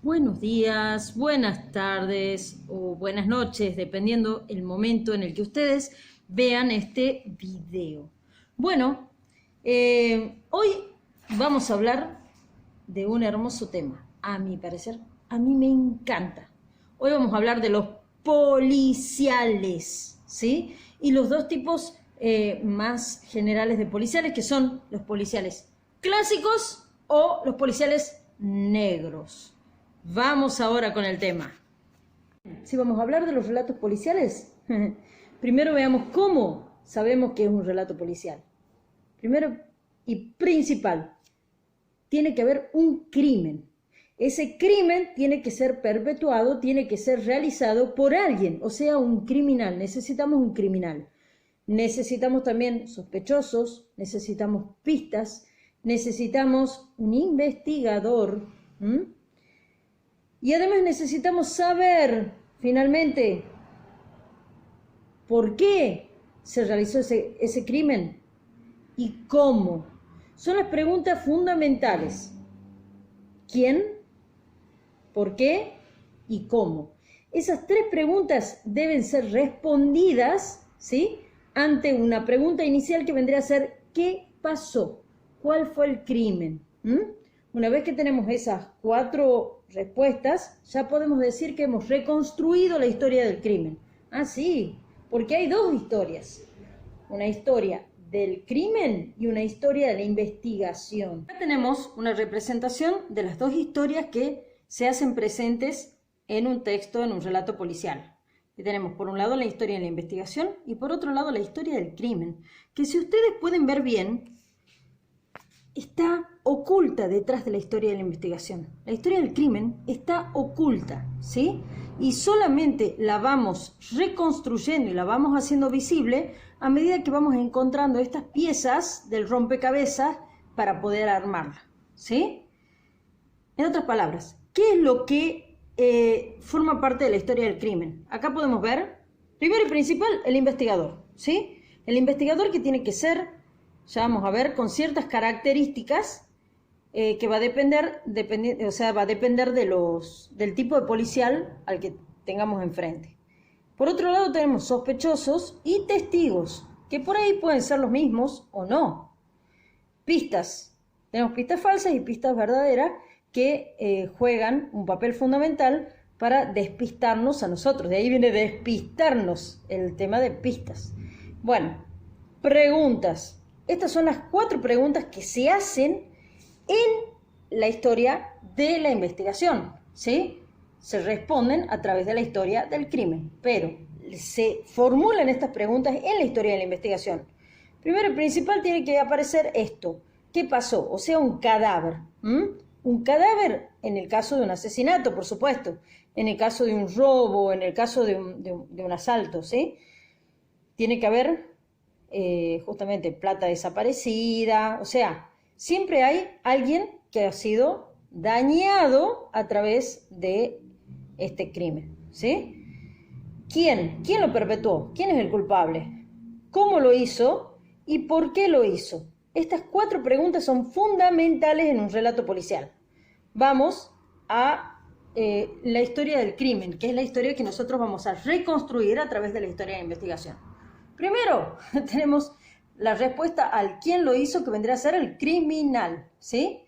Buenos días, buenas tardes o buenas noches, dependiendo el momento en el que ustedes vean este video. Bueno, hoy vamos a hablar de un hermoso tema, a mi parecer, a mí me encanta. Hoy vamos a hablar de los policiales, ¿sí? Y los dos tipos más generales de policiales, que son los policiales clásicos o los policiales negros. Vamos ahora con el tema. Si vamos a hablar de los relatos policiales, primero veamos cómo sabemos que es un relato policial. Primero y principal, tiene que haber un crimen. Ese crimen tiene que ser perpetuado, tiene que ser realizado por alguien, o sea, un criminal. Necesitamos un criminal. Necesitamos también sospechosos, necesitamos pistas, necesitamos un investigador. Y además necesitamos saber, finalmente, por qué se realizó ese crimen y cómo. Son las preguntas fundamentales. ¿Quién? ¿Por qué? ¿Y cómo? Esas tres preguntas deben ser respondidas, ¿sí?, ante una pregunta inicial que vendría a ser ¿qué pasó? ¿Cuál fue el crimen? Una vez que tenemos esas cuatro respuestas, ya podemos decir que hemos reconstruido la historia del crimen. Ah, sí, porque hay dos historias. Una historia del crimen y una historia de la investigación. Acá tenemos una representación de las dos historias que se hacen presentes en un texto, en un relato policial. Y tenemos por un lado la historia de la investigación y por otro lado la historia del crimen, que si ustedes pueden ver bien, está oculta detrás de la historia de la investigación. La historia del crimen está oculta, ¿sí? Y solamente la vamos reconstruyendo y la vamos haciendo visible a medida que vamos encontrando estas piezas del rompecabezas para poder armarla, ¿sí? En otras palabras, ¿qué es lo que forma parte de la historia del crimen? Acá podemos ver, primero y principal, el investigador, ¿sí? El investigador que tiene que ser, ya vamos a ver, con ciertas características que va a depender, va a depender del tipo de policial al que tengamos enfrente. Por otro lado tenemos sospechosos y testigos, que por ahí pueden ser los mismos o no. Pistas. Tenemos pistas falsas y pistas verdaderas que juegan un papel fundamental para despistarnos a nosotros. De ahí viene despistarnos, el tema de pistas. Bueno, preguntas. Estas son las cuatro preguntas que se hacen en la historia de la investigación, ¿sí? Se responden a través de la historia del crimen, pero se formulan estas preguntas en la historia de la investigación. Primero y principal tiene que aparecer esto. ¿Qué pasó? O sea, un cadáver. Un cadáver en el caso de un asesinato, por supuesto, en el caso de un robo, en el caso de un asalto, ¿sí? Tiene que haber justamente plata desaparecida, o sea, siempre hay alguien que ha sido dañado a través de este crimen, ¿sí? ¿Quién? ¿Quién lo perpetuó? ¿Quién es el culpable? ¿Cómo lo hizo? ¿Y por qué lo hizo? Estas cuatro preguntas son fundamentales en un relato policial. Vamos a la historia del crimen, que es la historia que nosotros vamos a reconstruir a través de la historia de la investigación. Primero, tenemos la respuesta al quién lo hizo, que vendría a ser el criminal, ¿sí?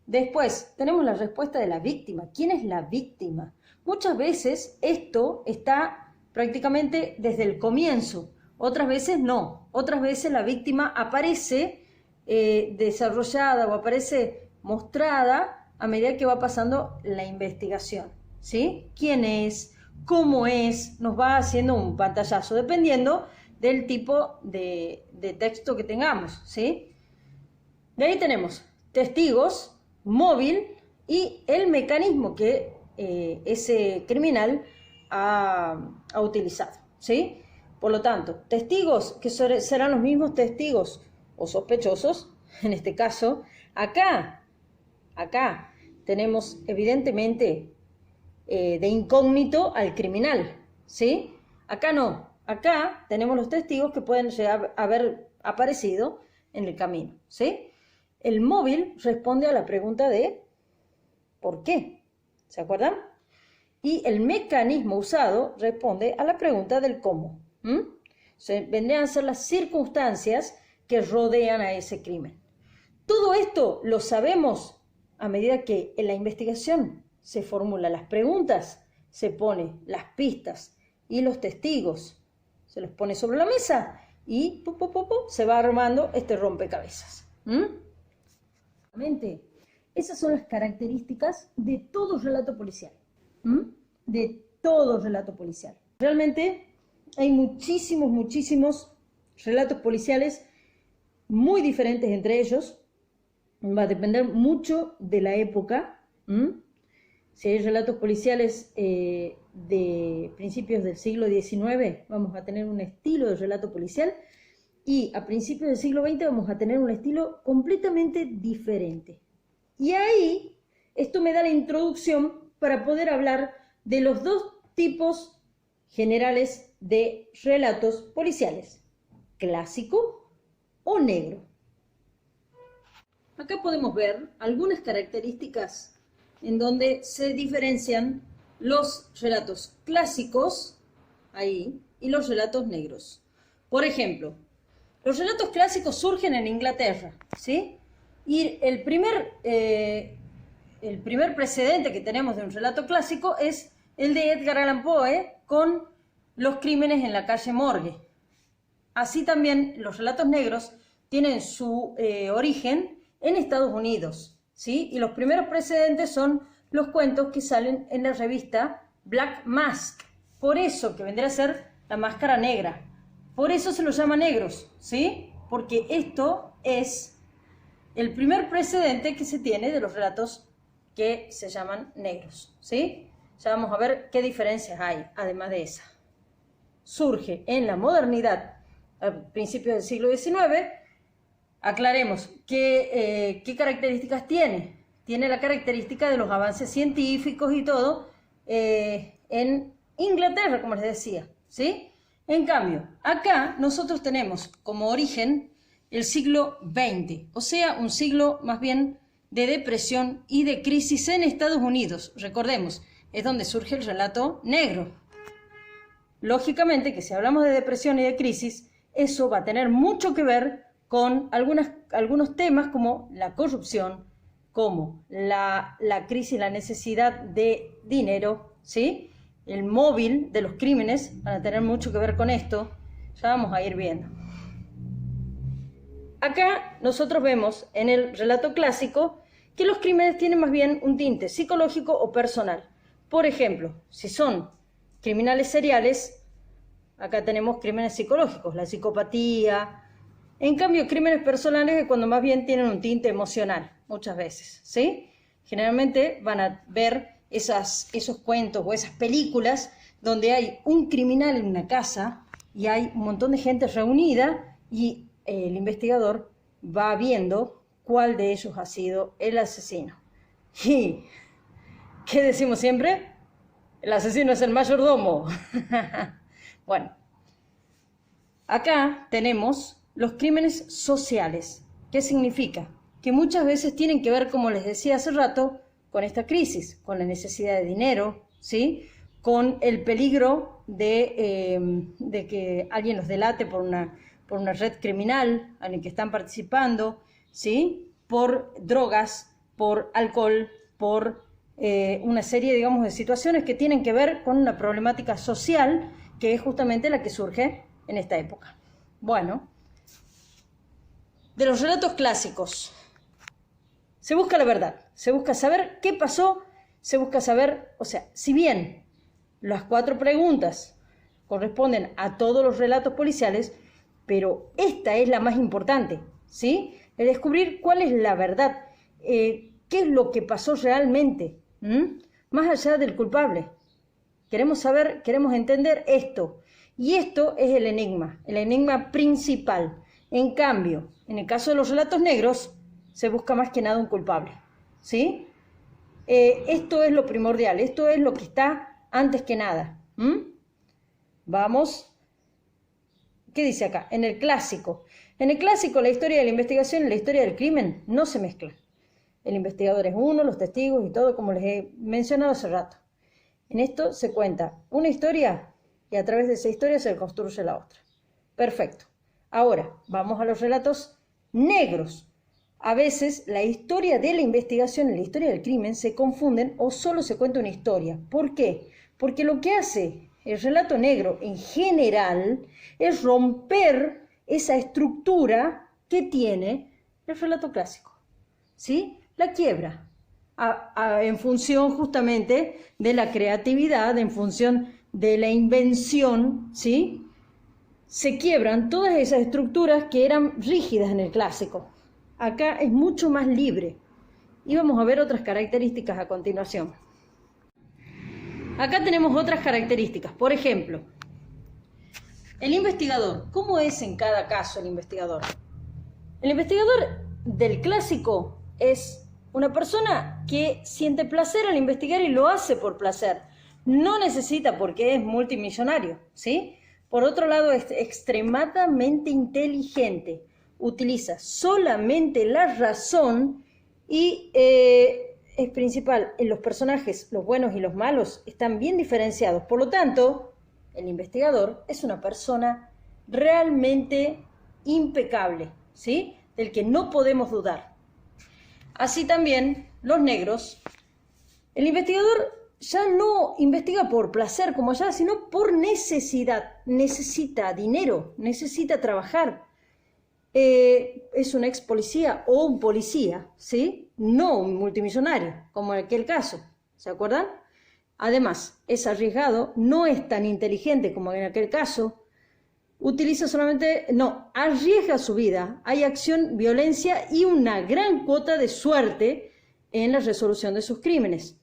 Después, tenemos la respuesta de la víctima. ¿Quién es la víctima? Muchas veces esto está prácticamente desde el comienzo, otras veces no. Otras veces la víctima aparece desarrollada o aparece mostrada a medida que va pasando la investigación, ¿sí? ¿Quién es? ¿Cómo es? Nos va haciendo un pantallazo, dependiendo del tipo de texto que tengamos, ¿sí? De ahí tenemos testigos, móvil y el mecanismo que ese criminal ha utilizado, ¿sí? Por lo tanto, testigos que serán los mismos testigos o sospechosos, en este caso, acá tenemos evidentemente de incógnito al criminal, ¿sí? Acá no, acá tenemos los testigos que pueden llegar a haber aparecido en el camino, ¿sí? El móvil responde a la pregunta de ¿por qué? ¿Se acuerdan? Y el mecanismo usado responde a la pregunta del cómo. Vendrían a ser las circunstancias que rodean a ese crimen. Todo esto lo sabemos a medida que en la investigación se formulan las preguntas, se ponen las pistas y los testigos. Se los pone sobre la mesa y se va armando este rompecabezas. Esas son las características de todo relato policial. De todo relato policial. Realmente hay muchísimos relatos policiales muy diferentes entre ellos. Va a depender mucho de la época. Si hay relatos policiales de principios del siglo XIX, vamos a tener un estilo de relato policial, y a principios del siglo XX vamos a tener un estilo completamente diferente. Y ahí, esto me da la introducción para poder hablar de los dos tipos generales de relatos policiales, clásico o negro. Acá podemos ver algunas características en donde se diferencian los relatos clásicos, ahí, y los relatos negros. Por ejemplo, los relatos clásicos surgen en Inglaterra, ¿sí? Y el primer precedente que tenemos de un relato clásico es el de Edgar Allan Poe con Los crímenes en la calle Morgue. Así también los relatos negros tienen su origen en Estados Unidos, ¿sí? Y los primeros precedentes son los cuentos que salen en la revista Black Mask. Por eso, que vendría a ser la máscara negra. Por eso se los llama negros, ¿sí? Porque esto es el primer precedente que se tiene de los relatos que se llaman negros, ¿sí? Ya vamos a ver qué diferencias hay, además de esa. Surge en la modernidad, a principios del siglo XIX. Aclaremos, ¿qué características tiene? Tiene la característica de los avances científicos y todo en Inglaterra, como les decía, ¿sí? En cambio, acá nosotros tenemos como origen el siglo XX, o sea, un siglo más bien de depresión y de crisis en Estados Unidos. Recordemos, es donde surge el relato negro. Lógicamente que si hablamos de depresión y de crisis, eso va a tener mucho que ver con algunos temas como la corrupción, como la crisis, la necesidad de dinero, ¿sí? El móvil de los crímenes van a tener mucho que ver con esto. Ya vamos a ir viendo. Acá nosotros vemos en el relato clásico que los crímenes tienen más bien un tinte psicológico o personal. Por ejemplo, si son criminales seriales, acá tenemos crímenes psicológicos, la psicopatía. En cambio, crímenes personales es cuando más bien tienen un tinte emocional, muchas veces, ¿sí? Generalmente van a ver esos cuentos o esas películas donde hay un criminal en una casa y hay un montón de gente reunida y el investigador va viendo cuál de ellos ha sido el asesino. ¿Y qué decimos siempre? El asesino es el mayordomo. Bueno, acá tenemos los crímenes sociales. ¿Qué significa? Que muchas veces tienen que ver, como les decía hace rato, con esta crisis, con la necesidad de dinero, ¿sí? Con el peligro de que alguien los delate por una red criminal en la que están participando, ¿sí? Por drogas, por alcohol, por una serie, digamos, de situaciones que tienen que ver con una problemática social que es justamente la que surge en esta época. Bueno, de los relatos clásicos, se busca la verdad, se busca saber qué pasó, se busca saber, o sea, si bien las 4 preguntas corresponden a todos los relatos policiales, pero esta es la más importante, ¿sí? El descubrir cuál es la verdad, qué es lo que pasó realmente, más allá del culpable. Queremos saber, queremos entender esto, y esto es el enigma principal. En cambio, en el caso de los relatos negros, se busca más que nada un culpable, ¿sí? Esto es lo primordial, esto es lo que está antes que nada. Vamos. ¿Qué dice acá? En el clásico la historia de la investigación y la historia del crimen no se mezclan. El investigador es uno, los testigos y todo, como les he mencionado hace rato. En esto se cuenta una historia y a través de esa historia se construye la otra. Perfecto. Ahora, vamos a los relatos negros. A veces la historia de la investigación y la historia del crimen se confunden o solo se cuenta una historia. ¿Por qué? Porque lo que hace el relato negro en general es romper esa estructura que tiene el relato clásico, ¿sí? La quiebra en función justamente de la creatividad, en función de la invención, ¿sí? Se quiebran todas esas estructuras que eran rígidas en el clásico. Acá es mucho más libre. Y vamos a ver otras características a continuación. Acá tenemos otras características. Por ejemplo, el investigador. ¿Cómo es en cada caso el investigador? El investigador del clásico es una persona que siente placer al investigar y lo hace por placer. No necesita porque es multimillonario, ¿sí? Por otro lado, es extremadamente inteligente. Utiliza solamente la razón y es principal. En los personajes, los buenos y los malos, están bien diferenciados. Por lo tanto, el investigador es una persona realmente impecable, ¿sí? Del que no podemos dudar. Así también, los negros. El investigador ya no investiga por placer como allá, sino por necesidad. Necesita dinero, necesita trabajar. Es un ex policía o un policía, ¿sí? No un multimillonario, como en aquel caso, ¿se acuerdan? Además, es arriesgado, no es tan inteligente como en aquel caso, arriesga su vida, hay acción, violencia y una gran cuota de suerte en la resolución de sus crímenes.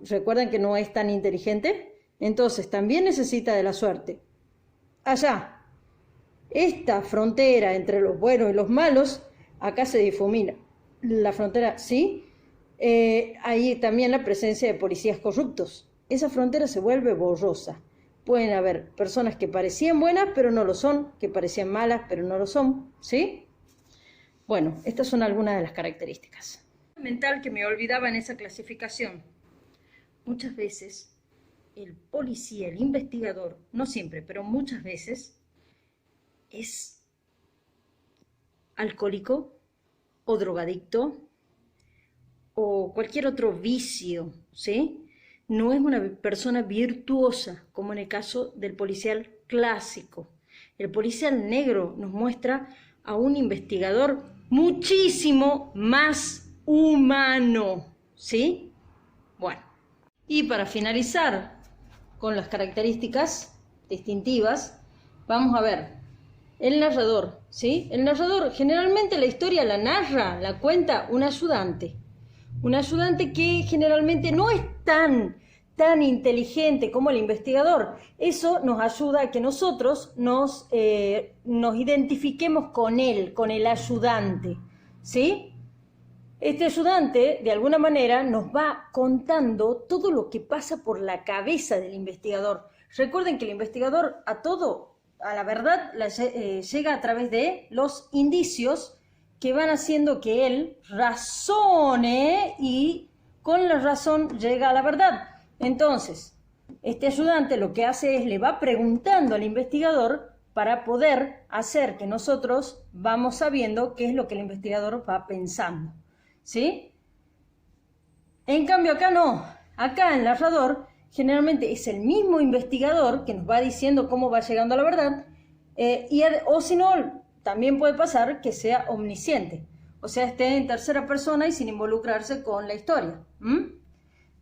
¿Recuerdan que no es tan inteligente? Entonces, también necesita de la suerte. Allá. Esta frontera entre los buenos y los malos, acá se difumina. La frontera, sí, hay también la presencia de policías corruptos. Esa frontera se vuelve borrosa. Pueden haber personas que parecían buenas, pero no lo son, que parecían malas, pero no lo son, ¿sí? Bueno, estas son algunas de las características. Mental que me olvidaba en esa clasificación. Muchas veces el policía, el investigador, no siempre, pero muchas veces, es alcohólico o drogadicto o cualquier otro vicio, ¿sí? No es una persona virtuosa, como en el caso del policial clásico. El policial negro nos muestra a un investigador muchísimo más humano, ¿sí? Bueno, y para finalizar con las características distintivas, vamos a ver el narrador, ¿sí? El narrador, generalmente la historia la narra, la cuenta un ayudante. Un ayudante que generalmente no es tan inteligente como el investigador. Eso nos ayuda a que nosotros nos identifiquemos con él, con el ayudante, ¿sí? Este ayudante, de alguna manera, nos va contando todo lo que pasa por la cabeza del investigador. Recuerden que el investigador a la verdad llega a través de los indicios que van haciendo que él razone y con la razón llega a la verdad. Entonces, este ayudante lo que hace es le va preguntando al investigador para poder hacer que nosotros vamos sabiendo qué es lo que el investigador va pensando, ¿sí? En cambio acá no, acá el narrador generalmente es el mismo investigador que nos va diciendo cómo va llegando a la verdad, o si no, también puede pasar que sea omnisciente, o sea, esté en tercera persona y sin involucrarse con la historia.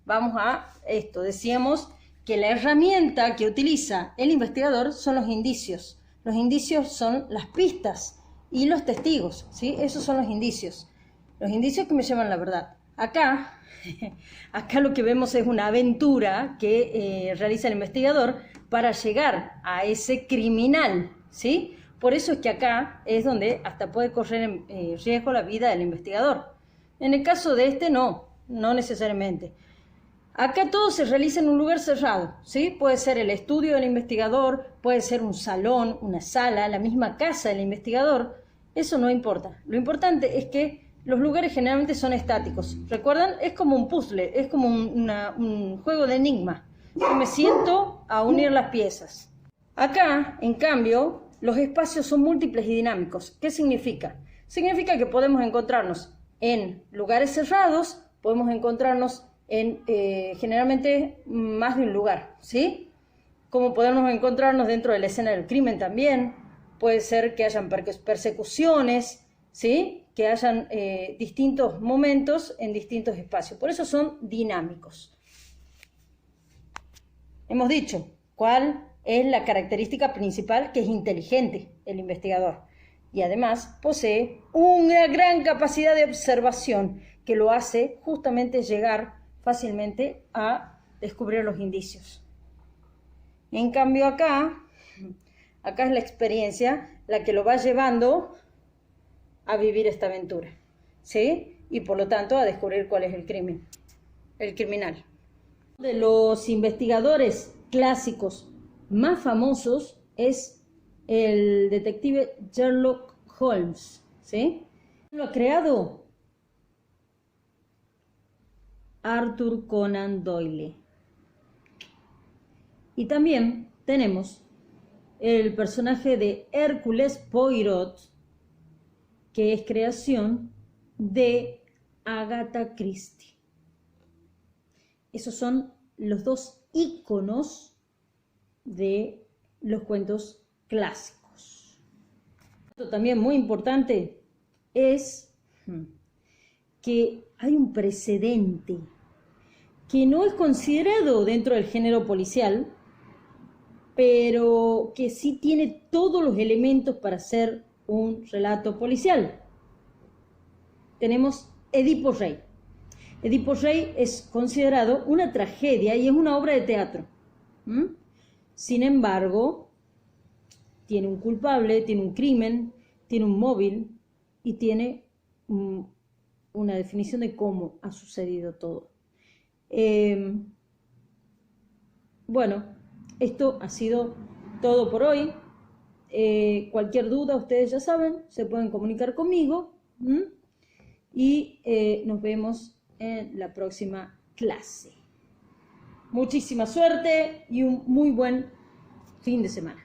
Vamos a esto, decíamos que la herramienta que utiliza el investigador son los indicios. Los indicios son las pistas y los testigos, ¿sí? Esos son los indicios que me llevan a la verdad. Acá lo que vemos es una aventura que realiza el investigador para llegar a ese criminal, ¿sí? Por eso es que acá es donde hasta puede correr en riesgo la vida del investigador. En el caso de este no necesariamente. Acá todo se realiza en un lugar cerrado, ¿sí? Puede ser el estudio del investigador, puede ser un salón, una sala, la misma casa del investigador. Eso no importa. Lo importante es que los lugares generalmente son estáticos. ¿Recuerdan? Es como un puzzle, es como un juego de enigma. Yo me siento a unir las piezas. Acá, en cambio, los espacios son múltiples y dinámicos. ¿Qué significa? Significa que podemos encontrarnos en lugares cerrados, podemos encontrarnos en generalmente más de un lugar, ¿sí? Como podemos encontrarnos dentro de la escena del crimen también. Puede ser que hayan persecuciones, ¿sí? Que hayan distintos momentos en distintos espacios. Por eso son dinámicos. Hemos dicho cuál es la característica principal, que es inteligente el investigador. Y además posee una gran capacidad de observación que lo hace justamente llegar fácilmente a descubrir los indicios. En cambio acá es la experiencia la que lo va llevando a vivir esta aventura, ¿sí? Y por lo tanto a descubrir cuál es el criminal. De los investigadores clásicos más famosos es el detective Sherlock Holmes, ¿sí? Lo ha creado Arthur Conan Doyle. Y también tenemos el personaje de Hércules Poirot, que es creación de Agatha Christie. Esos son los dos íconos de los cuentos clásicos. Esto también muy importante es que hay un precedente que no es considerado dentro del género policial, pero que sí tiene todos los elementos para ser un relato policial. Tenemos Edipo Rey. Edipo Rey es considerado una tragedia y es una obra de teatro. Sin embargo, tiene un culpable, tiene un crimen, tiene un móvil y tiene una definición de cómo ha sucedido todo. Bueno, esto ha sido todo por hoy. Cualquier duda, ustedes ya saben, se pueden comunicar conmigo. Y nos vemos en la próxima clase. Muchísima suerte y un muy buen fin de semana.